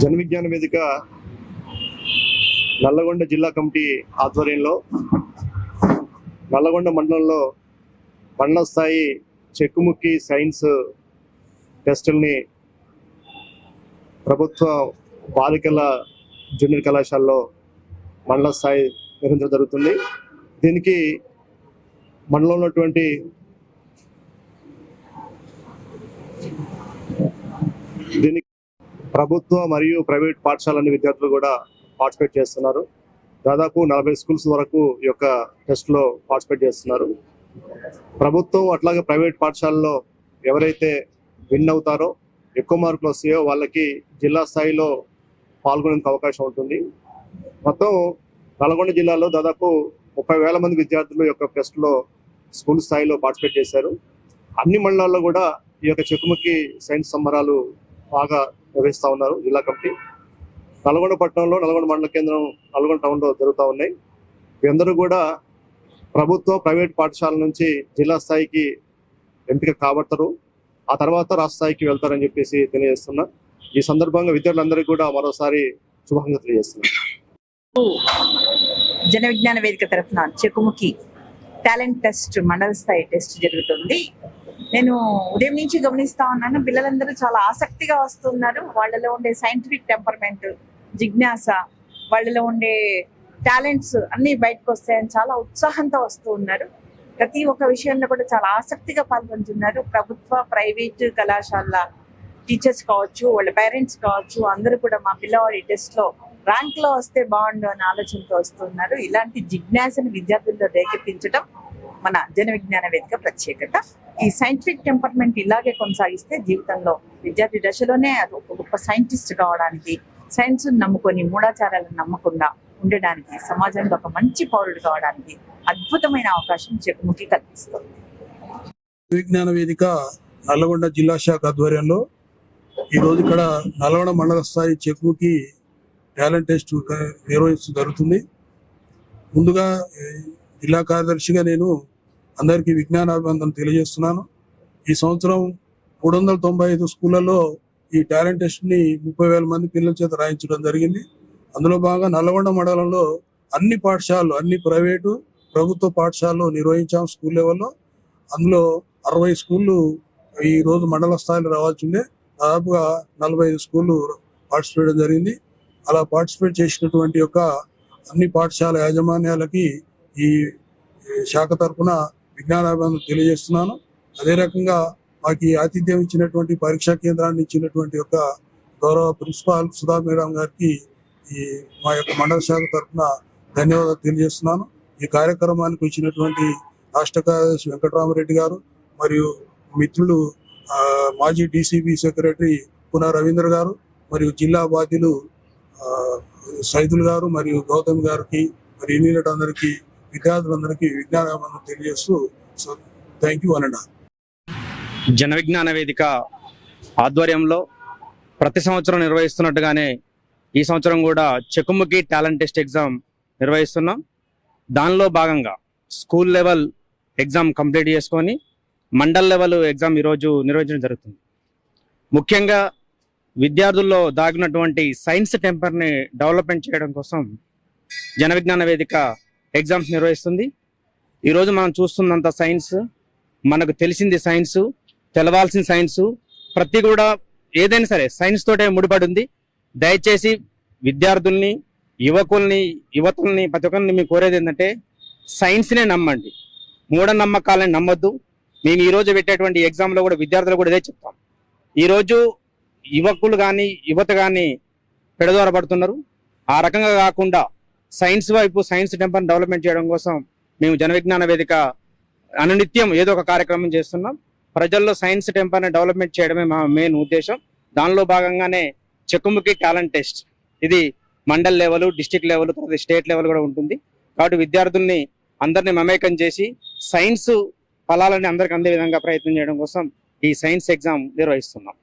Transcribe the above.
జన విజ్ఞాన వేదిక నల్లగొండ జిల్లా కమిటీ ఆధ్వర్యంలో నల్లగొండ మండలంలో మండల స్థాయి చెక్కుముక్కి సైన్స్ టెస్టుల్ని ప్రభుత్వ బాలికల జూనియర్ కళాశాలలో మండల స్థాయి నిర్వహించడం జరుగుతుంది. దీనికి మండలంలో ఉన్నటువంటి ప్రభుత్వ మరియు ప్రైవేట్ పాఠశాలలోని విద్యార్థులు కూడా పార్టిసిపేట్ చేస్తున్నారు. దాదాపు 40 స్కూల్స్ వరకు ఈ యొక్క టెస్ట్లో పార్టిసిపేట్ చేస్తున్నారు. ప్రభుత్వం అట్లాగే ప్రైవేట్ పాఠశాలలో ఎవరైతే విన్ అవుతారో, ఎక్కువ మార్కులు వస్తాయో వాళ్ళకి జిల్లా స్థాయిలో పాల్గొనేందుకు అవకాశం ఉంటుంది. మొత్తం నల్గొండ జిల్లాలో దాదాపు 30,000 మంది విద్యార్థులు ఈ యొక్క టెస్ట్లో స్కూల్ స్థాయిలో పార్టిసిపేట్ చేశారు. అన్ని మండలాల్లో కూడా ఈ యొక్క చెక్కుముక్కి సైన్స్ సంబరాలు బాగా నిర్వహిస్తూ ఉన్నారు జిల్లా కమిటీ. నల్గొండ పట్టణంలో, నల్గొండ మండల కేంద్రం, నల్గొండ టౌన్లో జరుగుతూ ఉన్నాయి. వీరందరూ కూడా ప్రభుత్వ ప్రైవేట్ పాఠశాల నుంచి జిల్లా స్థాయికి ఎంపిక కాబడతారు. ఆ తర్వాత రాష్ట్ర స్థాయికి వెళ్తారని చెప్పేసి తెలియజేస్తున్నా. ఈ సందర్భంగా విద్యార్థులందరికీ కూడా మరోసారి శుభాకాంక్షలు తెలియజేస్తున్నాను. జన విజ్ఞాన వేదిక తరఫున చెక్కుముక్కి టాలెంట్ టెస్ట్ మండల స్థాయి టెస్ట్ జరుగుతుంది. నేను ఉదయం నుంచి గమనిస్తా ఉన్నాను, పిల్లలందరూ చాలా ఆసక్తిగా వస్తున్నారు. వాళ్ళలో ఉండే సైంటిఫిక్ టెంపర్మెంట్, జిజ్ఞాస, వాళ్ళలో ఉండే టాలెంట్స్ అన్ని బయటకు వస్తాయని చాలా ఉత్సాహంతో వస్తూ ఉన్నారు. ప్రతి ఒక్క విషయంలో కూడా చాలా ఆసక్తిగా పాల్గొంటున్నారు. ప్రభుత్వ ప్రైవేట్ కళాశాల టీచర్స్ కావచ్చు, వాళ్ళ పేరెంట్స్ కావచ్చు, అందరూ కూడా మా పిల్లవాడి టెస్ట్ లో ర్యాంక్ లో వస్తే బాగుండు అనే ఆలోచనతో వస్తున్నారు. ఇలాంటి జిజ్ఞాసను విద్యార్థుల్లో రేకెత్తించడం మన జన విజ్ఞాన వేదిక ప్రత్యేకత. ఈ సైంటిఫిక్ టెంపర్మెంట్ ఇలాగే కొనసాగిస్తే జీవితంలో విద్యార్థి దశలోనే అది ఒక గొప్ప సైంటిస్ట్ కావడానికి, సైన్స్ నమ్ముకొని మూఢాచారాలను నమ్మకుండా ఉండడానికి, సమాజంలో ఒక మంచి పౌరుడు కావడానికి అద్భుతమైన అవకాశం చెక్కుముక్కి కల్పిస్తుంది. విజ్ఞాన వేదిక నల్లగొండ జిల్లా శాఖ ఆధ్వర్యంలో ఈరోజు ఇక్కడ నల్లగొండ మండల స్థాయి చెక్కుముక్కి టాలెంట్ టెస్ట్ నిర్వహించడం జరుగుతుంది. ముందుగా జిల్లా కార్యదర్శిగా నేను అందరికీ విజ్ఞానాభివందనం తెలియజేస్తున్నాను. ఈ సంవత్సరం 395 స్కూళ్లలో ఈ టాలెంట్ టెస్ట్ని 30,000 మంది పిల్లల చేత రాయించడం జరిగింది. అందులో భాగంగా నల్లగొండ మండలంలో అన్ని పాఠశాలలు, అన్ని ప్రైవేటు ప్రభుత్వ పాఠశాలలో నిర్వహించాం స్కూల్ లెవెల్లో. అందులో 60 స్కూళ్ళు ఈ రోజు మండల స్థాయిలో రావాల్సిందే. దాదాపుగా 45 స్కూళ్ళు పార్టిసిపేట్ జరిగింది. అలా పార్టిసిపేట్ చేసినటువంటి యొక్క అన్ని పాఠశాల యాజమాన్యాలకి ఈ శాఖ తరఫున విజ్ఞానాభివందనం తెలియజేస్తున్నాను. అదే రకంగా మాకు ఈ ఆతిథ్యం ఇచ్చినటువంటి పరీక్షా కేంద్రాన్ని ఇచ్చినటువంటి యొక్క గౌరవ ప్రిన్సిపాల్ సుధా మేడం గారికి మా యొక్క మండల శాఖ తరఫున ధన్యవాదాలు తెలియజేస్తున్నాను. ఈ కార్యక్రమానికి వచ్చినటువంటి రాష్ట్ర కార్యదర్శి వెంకటరామరెడ్డి గారు మరియు మిత్రులు మాజీ డీసీబీ సెక్రటరీ పునా రవీంద్ర గారు మరియు జిల్లా బాధ్యులు సైదుల్ గారు మరియు గౌతమ్ గారికి మరియు ఇన్వీలెట్ అందరికీ, విద్యార్థులందరికీ విజ్ఞానాభివందనం తెలియజేస్తూ థ్యాంక్ యూ అనండి. జన విజ్ఞాన వేదిక ఆధ్వర్యంలో ప్రతి సంవత్సరం నిర్వహిస్తున్నట్టుగానే ఈ సంవత్సరం కూడా చెక్కుముక్కి టాలెంట్ టెస్ట్ ఎగ్జామ్ నిర్వహిస్తున్నాం. దానిలో భాగంగా స్కూల్ లెవెల్ ఎగ్జామ్ కంప్లీట్ చేసుకొని మండల్ లెవెల్ ఎగ్జామ్ ఈరోజు నిర్వహించడం జరుగుతుంది. ముఖ్యంగా విద్యార్థుల్లో దాగినటువంటి సైన్స్ టెంపర్ని డెవలప్మెంట్ చేయడం కోసం జన విజ్ఞాన వేదిక ఎగ్జామ్స్ నిర్వహిస్తుంది. ఈరోజు మనం చూస్తున్నంత సైన్స్, మనకు తెలిసింది సైన్సు, తెలవాల్సిన సైన్సు, ప్రతి కూడా ఏదైనా సరే సైన్స్ తోటే ముడిపడి ఉంది. దయచేసి విద్యార్థుల్ని, యువతుల్ని ప్రతి ఒక్కరిని మేము కోరేది ఏంటంటే సైన్స్నే నమ్మండి, మూఢనమ్మకాలని నమ్మొద్దు. మేము ఈరోజు పెట్టేటువంటి ఎగ్జామ్లో కూడా విద్యార్థులు కూడా ఇదే చెప్తాం. ఈరోజు యువకులు కానీ యువత కానీ పెడదోరపడుతున్నారు. ఆ రకంగా కాకుండా సైన్స్ వైపు, సైన్స్ టెంపర్ని డెవలప్మెంట్ చేయడం కోసం మేము జన విజ్ఞాన వేదిక అనునిత్యం ఏదో ఒక కార్యక్రమం చేస్తున్నాం. ప్రజల్లో సైన్స్ టెంపర్ని డెవలప్మెంట్ చేయడమే మా మెయిన్ ఉద్దేశం. దానిలో భాగంగానే చెక్కుముక్కి టాలెంట్ టెస్ట్ ఇది మండల్ లెవెల్, డిస్ట్రిక్ట్ లెవెల్, తర్వాత స్టేట్ లెవెల్ కూడా ఉంటుంది. కాబట్టి విద్యార్థుల్ని అందరినీ మమేకం చేసి సైన్స్ ఫలాలని అందరికి అందే విధంగా ప్రయత్నం చేయడం కోసం ఈ సైన్స్ ఎగ్జామ్ నిర్వహిస్తున్నాం.